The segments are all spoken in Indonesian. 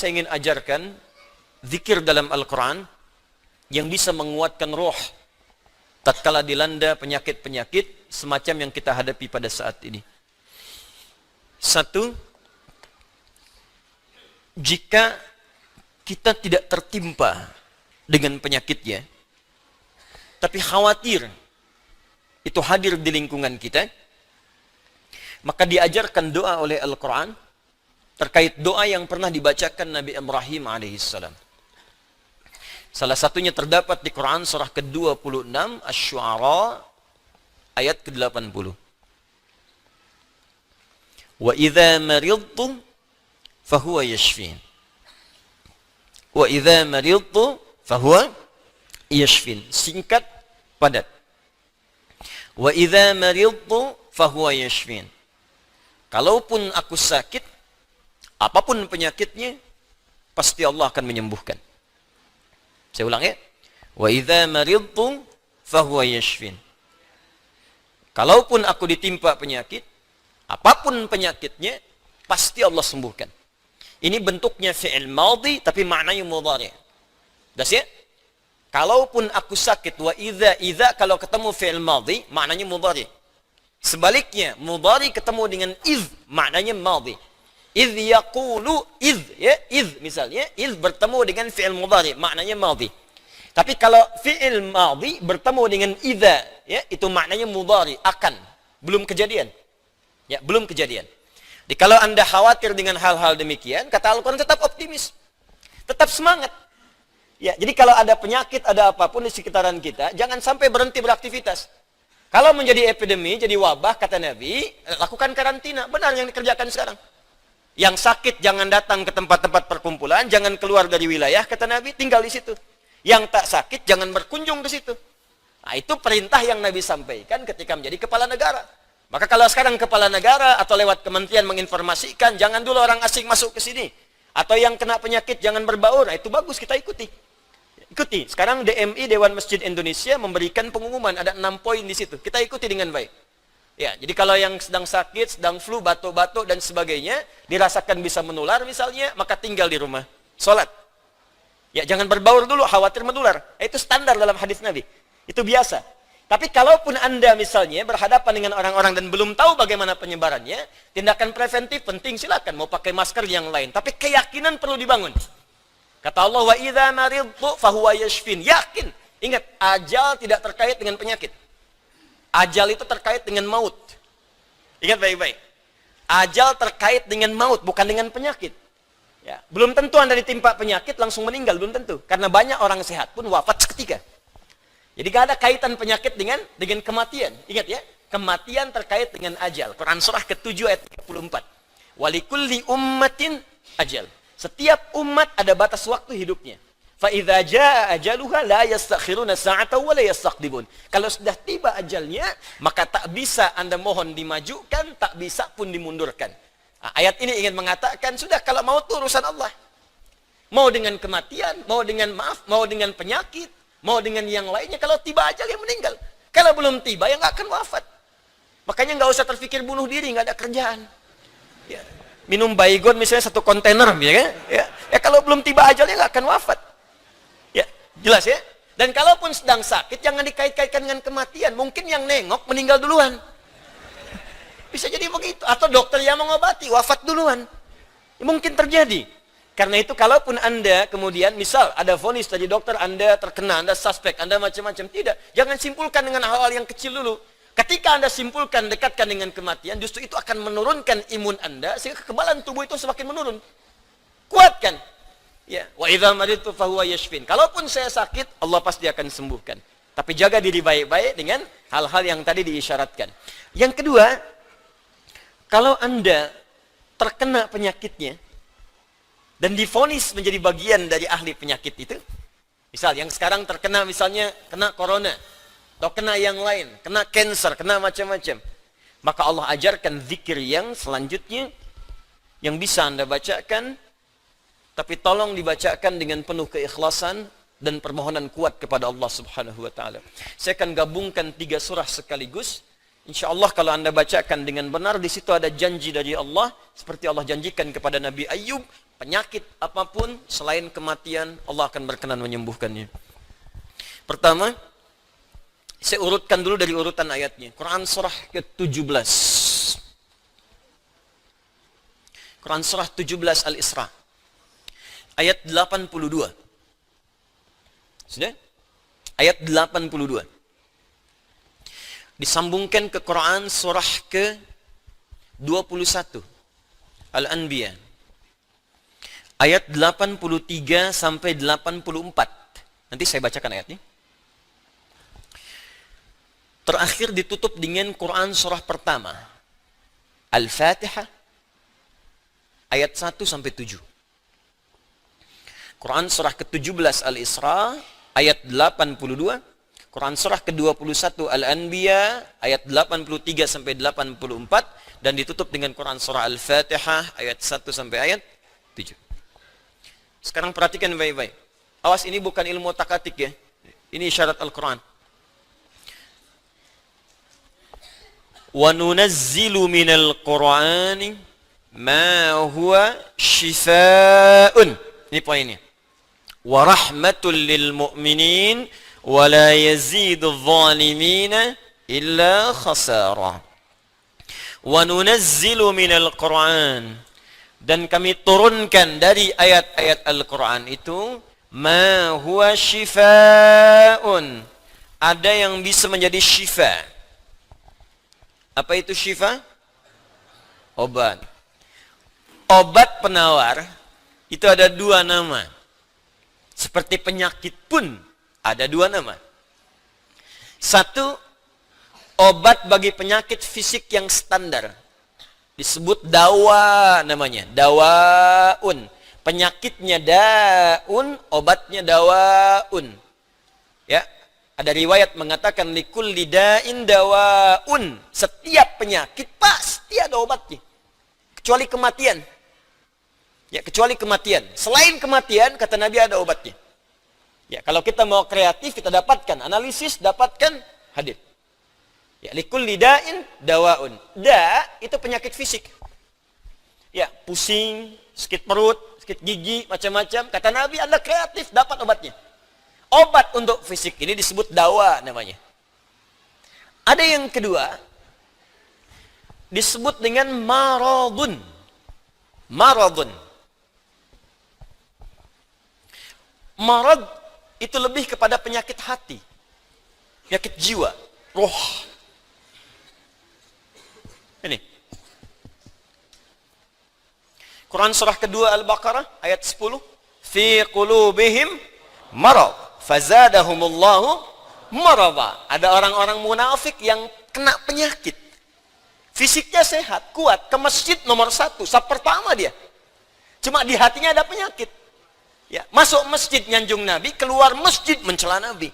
saya ingin ajarkan zikir dalam Al-Quran yang bisa menguatkan roh tatkala dilanda penyakit-penyakit semacam yang kita hadapi pada saat ini. Satu, jika kita tidak tertimpa dengan penyakitnya, tapi khawatir itu hadir di lingkungan kita, maka diajarkan doa oleh Al-Quran terkait doa yang pernah dibacakan Nabi Ibrahim alaihissalam. Salah satunya terdapat di Quran surah ke-26 Asy-Syu'ara ayat ke-80. Wa idza maridtu fahuwa yashfin. Wa idza maridtu fahuwa yashfin. Singkat, padat. Wa idza maridtu fahuwa yashfin. Kalaupun aku sakit, apapun penyakitnya, pasti Allah akan menyembuhkan. Saya ulang ya. Wa idza maridtu fahuwa yashfin. Kalaupun aku ditimpa penyakit, apapun penyakitnya, pasti Allah sembuhkan. Ini bentuknya fi'il madhi tapi maknanya mudhari'. Das ya? Kalaupun aku sakit, wa idza kalau ketemu fi'il madhi maknanya mudhari'. Sebaliknya, mudhari ketemu dengan iz maknanya madhi. Iz yaqulu iz ya, iz misalnya, iz bertemu dengan fi'il mudhari maknanya madhi. Tapi kalau fi'il madhi bertemu dengan idza ya, itu maknanya mudhari, akan, belum kejadian. Ya, belum kejadian. Jadi kalau Anda khawatir dengan hal-hal demikian, kata Al-Qur'an tetap optimis. Tetap semangat. Ya, jadi kalau ada penyakit, ada apapun di sekitaran kita, jangan sampai berhenti beraktivitas. Kalau menjadi epidemi, jadi wabah, kata Nabi, lakukan karantina. Benar yang dikerjakan sekarang. Yang sakit jangan datang ke tempat-tempat perkumpulan, jangan keluar dari wilayah, kata Nabi, tinggal di situ. Yang tak sakit jangan berkunjung ke situ. Nah, itu perintah yang Nabi sampaikan ketika menjadi kepala negara. Maka kalau sekarang kepala negara atau lewat kementerian menginformasikan, jangan dulu orang asing masuk ke sini. Atau yang kena penyakit jangan berbaur. Nah, itu bagus, kita ikuti. Ikuti. Sekarang DMI, Dewan Masjid Indonesia, memberikan pengumuman, ada 6 poin di situ. Kita ikuti dengan baik. Ya, jadi kalau yang sedang sakit, sedang flu, batuk-batuk dan sebagainya, dirasakan bisa menular misalnya, maka tinggal di rumah. Salat. Ya, jangan berbaur dulu, khawatir menular. Itu standar dalam hadis Nabi. Itu biasa. Tapi kalaupun Anda misalnya berhadapan dengan orang-orang dan belum tahu bagaimana penyebarannya, tindakan preventif penting, silakan mau pakai masker yang lain. Tapi keyakinan perlu dibangun. Kata Allah, wa idza maridtu fahuwa yashfin. Yakin. Ingat, ajal tidak terkait dengan penyakit. Ajal itu terkait dengan maut. Ingat baik-baik. Ajal terkait dengan maut, bukan dengan penyakit. Ya, belum tentu Anda ditimpa penyakit langsung meninggal, belum tentu. Karena banyak orang sehat pun wafat seketika. Jadi gak ada kaitan penyakit dengan kematian. Ingat ya, kematian terkait dengan ajal. Quran surah ke-7 ayat 34. Walikulli ummatin ajal. Setiap umat ada batas waktu hidupnya. Fa idza jaa ajaluha la yastakhiruna sa'atan wa la yastaqdimun. Kalau sudah tiba ajalnya, maka tak bisa Anda mohon dimajukan, tak bisa pun dimundurkan. Nah, ayat ini ingin mengatakan, sudah kalau mau itu urusan Allah. Mau dengan kematian, mau dengan mau dengan penyakit, mau dengan yang lainnya, kalau tiba ajal yang meninggal. Kalau belum tiba ya nggak akan wafat. Makanya nggak usah terpikir bunuh diri, nggak ada kerjaan. Ya. Minum baygon misalnya 1 kontainer, ya kalau belum tiba ajalnya nggak akan wafat. Ya, jelas ya. Dan kalaupun sedang sakit, jangan dikait-kaitkan dengan kematian. Mungkin yang nengok meninggal duluan. Bisa jadi begitu. Atau dokter yang mengobati, wafat duluan. Mungkin terjadi. Karena itu, kalaupun Anda kemudian, misal ada vonis dari dokter, Anda terkena, Anda suspek, Anda macam-macam. Tidak. Jangan simpulkan dengan hal-hal yang kecil dulu. Ketika Anda simpulkan, dekatkan dengan kematian, justru itu akan menurunkan imun Anda, sehingga kekebalan tubuh itu semakin menurun. Kuatkan. Ya, wa idza maridtu fahuwa yashfin. Kalaupun saya sakit, Allah pasti akan sembuhkan. Tapi jaga diri baik-baik dengan hal-hal yang tadi diisyaratkan. Yang kedua, kalau Anda terkena penyakitnya dan divonis menjadi bagian dari ahli penyakit itu, misal yang sekarang terkena misalnya kena corona atau kena yang lain, kena cancer, kena macam-macam, maka Allah ajarkan zikir yang selanjutnya yang bisa Anda bacakan. Tapi tolong dibacakan dengan penuh keikhlasan dan permohonan kuat kepada Allah Subhanahu wa taala. Saya akan gabungkan 3 surah sekaligus Insya Allah kalau Anda bacakan dengan benar, di situ ada janji dari Allah, seperti Allah janjikan kepada Nabi Ayub, penyakit apapun selain kematian, Allah akan berkenan menyembuhkannya. Pertama, saya urutkan dulu dari urutan ayatnya. Quran surah ke-17. Quran surah 17 Al-Isra. Ayat 82. Sudah? Ayat 82. Disambungkan ke Quran surah ke-21 Al-Anbiya ayat 83 sampai 84. Nanti saya bacakan ayatnya. Terakhir ditutup dengan Quran surah pertama Al-Fatihah ayat 1 sampai 7. Quran surah ke-17 Al-Isra ayat 82. Quran surah ke-21 Al-Anbiya ayat 83 sampai 84 dan ditutup dengan Quran surah Al-Fatihah ayat 1 sampai ayat 7. Sekarang perhatikan baik-baik. Awas, ini bukan ilmu takatik ya. Ini isyarat Al-Quran. Wa nunazzilu minal Qur'ani ma huwa shifaa'un. Ini poinnya. Wa rahmatul lil mu'minin وَلَا يَزِيدُ الظَّالِمِينَ إِلَّا خَسَارًا وَنُنَزِّلُ مِنَ الْقُرْآنِ dan kami turunkan dari ayat-ayat Al-Quran itu مَا هُوَ شِفَاءٌ ada yang bisa menjadi syifa. Apa itu syifa? Obat. Obat penawar itu ada dua nama. Seperti penyakit pun ada dua nama. Satu, obat bagi penyakit fisik yang standar. Disebut dawa namanya. Dawaun. Penyakitnya daun, obatnya dawaun. Ya, ada riwayat mengatakan likulli da'in dawaun. Setiap penyakit pasti ada obatnya. Kecuali kematian. Ya, kecuali kematian. Selain kematian, kata Nabi ada obatnya. Ya, kalau kita mau kreatif, kita dapatkan analisis, dapatkan hadis. Ya, likulli da'in dawaun. Da itu penyakit fisik. Ya, pusing, sakit perut, sakit gigi, macam-macam. Kata Nabi, Anda kreatif, dapat obatnya. Obat untuk fisik ini disebut dawa namanya. Ada yang kedua, disebut dengan maradun. Maradun. Marad itu lebih kepada penyakit hati, penyakit jiwa, roh. Ini Quran surah kedua Al-Baqarah ayat 10. Fi qulubihim marad fazadahumullahu marada. Ada orang-orang munafik yang kena penyakit. Fisiknya sehat, kuat, ke masjid nomor 1, saf pertama dia. Cuma di hatinya ada penyakit. Ya, masuk masjid nyanjung Nabi, keluar masjid mencela Nabi.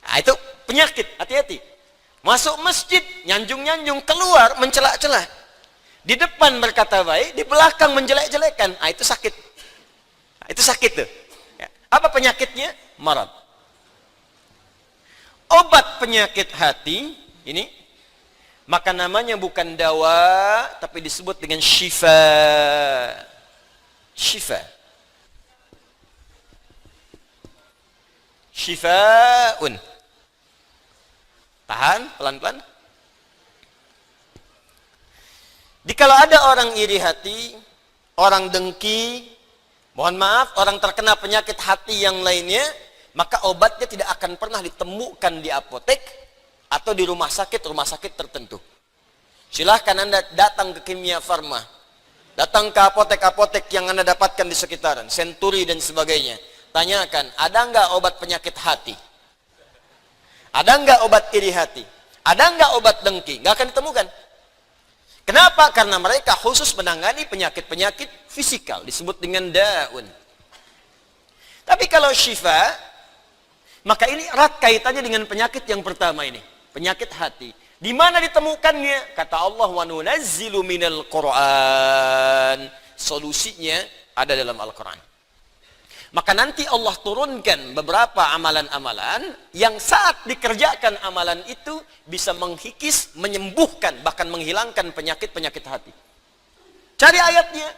Nah, itu penyakit, hati-hati. Masuk masjid, nyanjung-nyanjung, keluar mencela-cela. Di depan berkata baik, di belakang menjelek-jelekan. Ah, itu sakit. Nah, itu sakit tuh. Ya. Apa penyakitnya? Marad. Obat penyakit hati ini, maka namanya bukan dawa, tapi disebut dengan syifa. Syifa. Syifaun. Tahan, pelan-pelan. Jikalau ada orang iri hati, orang dengki, mohon maaf, orang terkena penyakit hati yang lainnya, maka obatnya tidak akan pernah ditemukan di apotek atau di rumah sakit tertentu. Silahkan Anda datang ke Kimia Farma, datang ke apotek-apotek yang Anda dapatkan di sekitaran, Century dan sebagainya. Tanyakan, ada enggak obat penyakit hati? Ada enggak obat iri hati? Ada enggak obat dengki? Enggak akan ditemukan. Kenapa? Karena mereka khusus menangani penyakit-penyakit fisikal, disebut dengan daun. Tapi kalau syifa, maka ini erat kaitannya dengan penyakit yang pertama ini, penyakit hati. Di mana ditemukannya? Kata Allah, wa nunazzilu minal Qur'an. Solusinya ada dalam Al-Quran. Maka nanti Allah turunkan beberapa amalan-amalan yang saat dikerjakan amalan itu bisa menghikis, menyembuhkan, bahkan menghilangkan penyakit-penyakit hati. Cari ayatnya.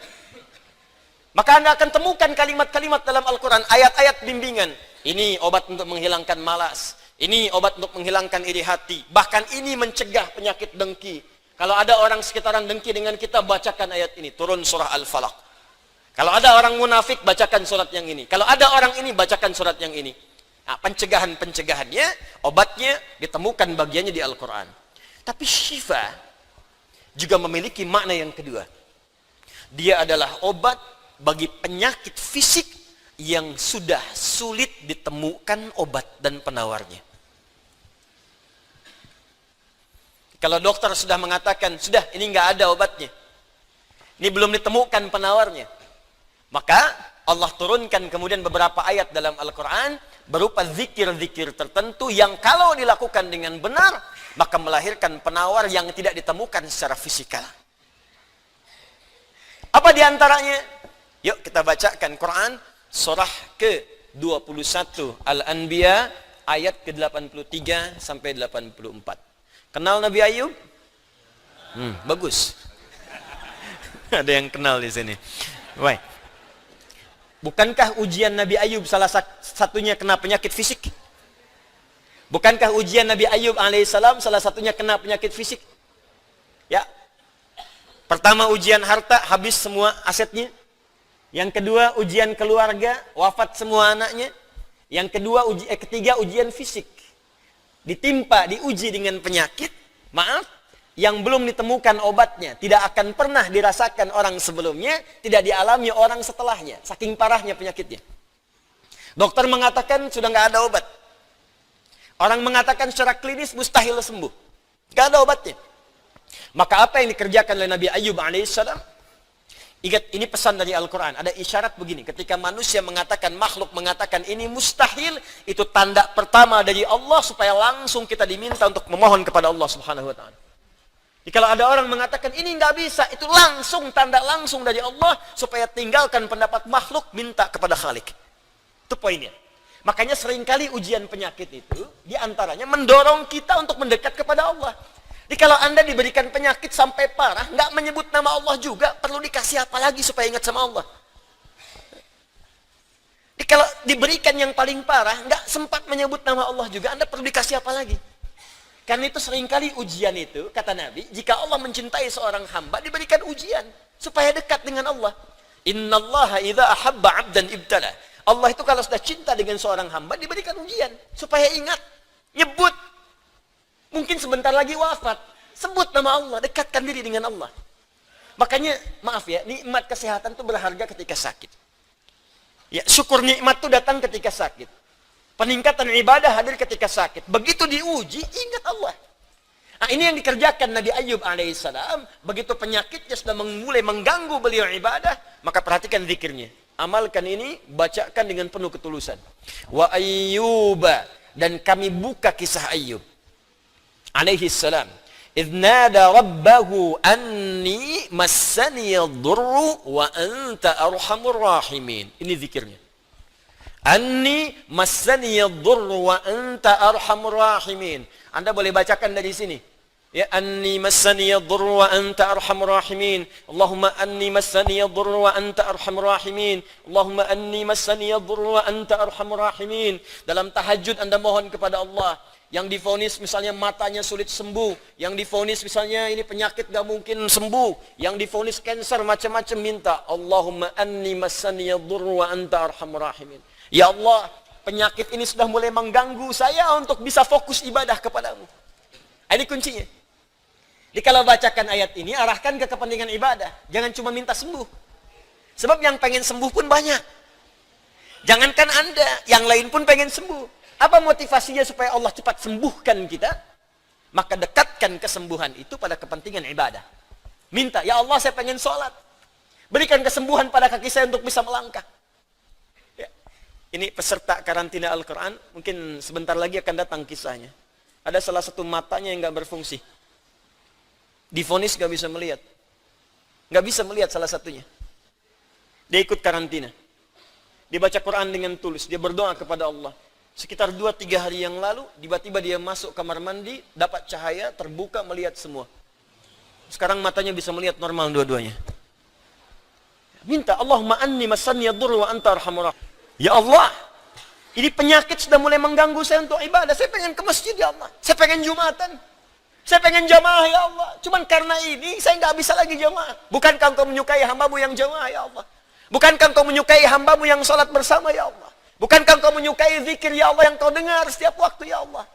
Maka Anda akan temukan kalimat-kalimat dalam Al-Quran, ayat-ayat bimbingan. Ini obat untuk menghilangkan malas. Ini obat untuk menghilangkan iri hati. Bahkan ini mencegah penyakit dengki. Kalau ada orang sekitaran dengki dengan kita, bacakan ayat ini. Turun surah Al-Falaq. Kalau ada orang munafik, bacakan surat yang ini. Kalau ada orang ini, bacakan surat yang ini. Nah, pencegahan-pencegahannya, obatnya ditemukan bagiannya di Al-Quran. Tapi syifa juga memiliki makna yang kedua. Dia adalah obat bagi penyakit fisik yang sudah sulit ditemukan obat dan penawarnya. Kalau dokter sudah mengatakan, sudah ini nggak ada obatnya. Ini belum ditemukan penawarnya. Maka Allah turunkan kemudian beberapa ayat dalam Al-Quran berupa zikir-zikir tertentu yang kalau dilakukan dengan benar, maka melahirkan penawar yang tidak ditemukan secara fisikal. Apa diantaranya? Yuk kita bacakan Quran surah ke-21 Al-Anbiya ayat ke-83 sampai 84. Kenal Nabi Ayub? Bagus. Ada yang kenal di sini. Baik. Bukankah ujian Nabi Ayub salah satunya kena penyakit fisik? Bukankah ujian Nabi Ayub alaihissalam salah satunya kena penyakit fisik? Ya. Pertama ujian harta, habis semua asetnya. Yang kedua ujian keluarga, wafat semua anaknya. Yang kedua ketiga ujian fisik. Diuji dengan penyakit, yang belum ditemukan obatnya, tidak akan pernah dirasakan orang sebelumnya, tidak dialami orang setelahnya, saking parahnya penyakitnya. Dokter mengatakan sudah nggak ada obat. Orang mengatakan secara klinis mustahil sembuh, nggak ada obatnya. Maka apa yang dikerjakan oleh Nabi Ayub alaihissalam? Ingat, ini pesan dari Al-Quran. Ada isyarat begini, ketika manusia mengatakan, makhluk mengatakan ini mustahil, itu tanda pertama dari Allah supaya langsung kita diminta untuk memohon kepada Allah Subhanahu Wa Taala. Jadi kalau ada orang mengatakan ini nggak bisa, itu langsung tanda langsung dari Allah supaya tinggalkan pendapat makhluk, minta kepada Khalik. Itu poinnya. Makanya seringkali ujian penyakit itu diantaranya mendorong kita untuk mendekat kepada Allah. Jadi kalau Anda diberikan penyakit sampai parah, nggak menyebut nama Allah juga, perlu dikasih apa lagi supaya ingat sama Allah? Jadi kalau diberikan yang paling parah, nggak sempat menyebut nama Allah juga, Anda perlu dikasih apa lagi? Karena itu seringkali ujian itu, kata Nabi, jika Allah mencintai seorang hamba, diberikan ujian supaya dekat dengan Allah. Innallaha idza ahabba 'abdan ibtala. Allah itu kalau sudah cinta dengan seorang hamba, diberikan ujian supaya ingat, nyebut. Mungkin sebentar lagi wafat, sebut nama Allah, dekatkan diri dengan Allah. Makanya, maaf ya, nikmat kesehatan itu berharga ketika sakit. Ya, syukur nikmat itu datang ketika sakit. Peningkatan ibadah hadir ketika sakit. Begitu diuji, ingat Allah. Nah, ini yang dikerjakan Nabi Ayub alaihissalam. Begitu penyakitnya sudah mulai mengganggu beliau ibadah, maka perhatikan zikirnya. Amalkan ini, bacakan dengan penuh ketulusan. Wa Ayyuba, dan kami buka kisah Ayub alaihissalam. Idh nada rabbahu anni massani yadurru wa anta arhamur rahimin. Ini zikirnya. Anni massani yadurru wa anta arhamur rahimin. Anda boleh bacakan dari sini. Ya, anni massani yadurru wa anta arhamur rahimin. Allahumma anni massani yadurru wa anta arhamur rahimin. Allahumma anni massani yadurru wa anta arhamur rahimin. Dalam tahajud Anda mohon kepada Allah. Yang divonis misalnya matanya sulit sembuh, yang divonis misalnya ini penyakit gak mungkin sembuh, yang divonis cancer macam-macam, minta Allahumma anni massani yadurru wa anta arhamur rahimin. Ya Allah, penyakit ini sudah mulai mengganggu saya untuk bisa fokus ibadah kepadamu. Ini kuncinya. Jadi kalau bacakan ayat ini, arahkan ke kepentingan ibadah. Jangan cuma minta sembuh. Sebab yang pengen sembuh pun banyak. Jangankan Anda, yang lain pun pengen sembuh. Apa motivasinya supaya Allah cepat sembuhkan kita? Maka dekatkan kesembuhan itu pada kepentingan ibadah. Minta, ya Allah saya pengen sholat. Berikan kesembuhan pada kaki saya untuk bisa melangkah. Ya. Ini peserta karantina Al-Quran, mungkin sebentar lagi akan datang kisahnya. Ada salah satu matanya yang gak berfungsi. Divonis gak bisa melihat. Gak bisa melihat salah satunya. Dia ikut karantina. Dia baca Quran dengan tulus, dia berdoa kepada Allah. Sekitar 2-3 hari yang lalu, tiba-tiba dia masuk kamar mandi, dapat cahaya, terbuka, melihat semua. Sekarang matanya bisa melihat normal dua-duanya. Minta, Allahumma anni masanni yadur wa anta arhamur rahim. Ya Allah, ini penyakit sudah mulai mengganggu saya untuk ibadah. Saya pengen ke masjid ya Allah. Saya pengen Jumatan. Saya pengen jamaah ya Allah. Cuman karena ini saya nggak bisa lagi jamaah. Bukankah engkau menyukai hambamu yang jamaah ya Allah? Bukankah engkau menyukai hambamu yang sholat bersama ya Allah? Bukankah engkau menyukai zikir ya Allah yang kau dengar setiap waktu ya Allah?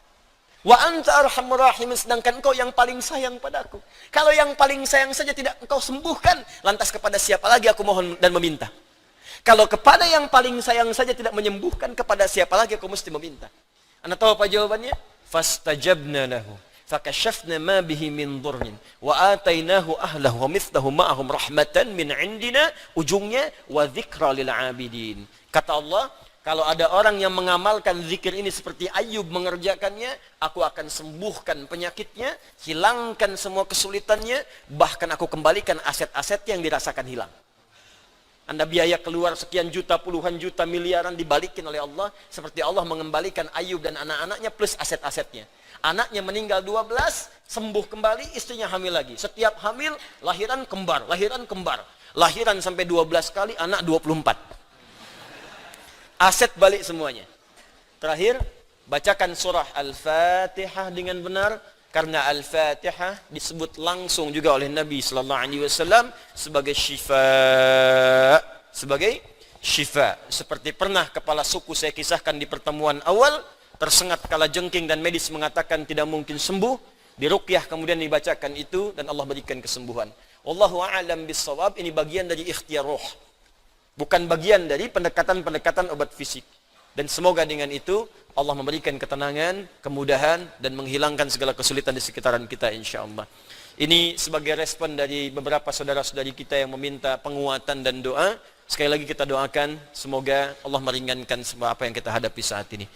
Wa anta arhamur rahim, sedangkan engkau yang paling sayang padaku. Kalau yang paling sayang saja tidak engkau sembuhkan, lantas kepada siapa lagi aku mohon dan meminta? Kalau kepada yang paling sayang saja tidak menyembuhkan, kepada siapa lagi aku mesti meminta? Anda tahu apa jawabannya? Fastajabna lahu fakashafna ma bihi min dhurrin wa atainahu ahlahu wa mithlahu ma'ahum rahmatan min indina, ujungnya wa dzikra lil abidin. Kata Allah, kalau ada orang yang mengamalkan zikir ini seperti Ayub mengerjakannya, aku akan sembuhkan penyakitnya, hilangkan semua kesulitannya, bahkan aku kembalikan aset-asetnya yang dirasakan hilang. Anda biaya keluar sekian juta, puluhan juta, miliaran dibalikin oleh Allah, seperti Allah mengembalikan Ayub dan anak-anaknya plus aset-asetnya. Anaknya meninggal 12, sembuh kembali, istrinya hamil lagi. Setiap hamil, lahiran kembar, lahiran kembar. Lahiran sampai 12 kali, anak 24. Aset balik semuanya. Terakhir, bacakan surah Al-Fatihah dengan benar, karena Al-Fatihah disebut langsung juga oleh Nabi sallallahu alaihi wasallam sebagai syifa, sebagai syifa. Seperti pernah kepala suku saya kisahkan di pertemuan awal, tersengat kala jengking dan medis mengatakan tidak mungkin sembuh, diruqyah kemudian dibacakan itu dan Allah berikan kesembuhan. Wallahu a'lam bissawab. Ini bagian dari ikhtiar roh, bukan bagian dari pendekatan-pendekatan obat fisik. Dan semoga dengan itu Allah memberikan ketenangan, kemudahan, dan menghilangkan segala kesulitan di sekitaran kita insyaAllah. Ini sebagai respon dari beberapa saudara-saudari kita yang meminta penguatan dan doa. Sekali lagi kita doakan, semoga Allah meringankan semua apa yang kita hadapi saat ini.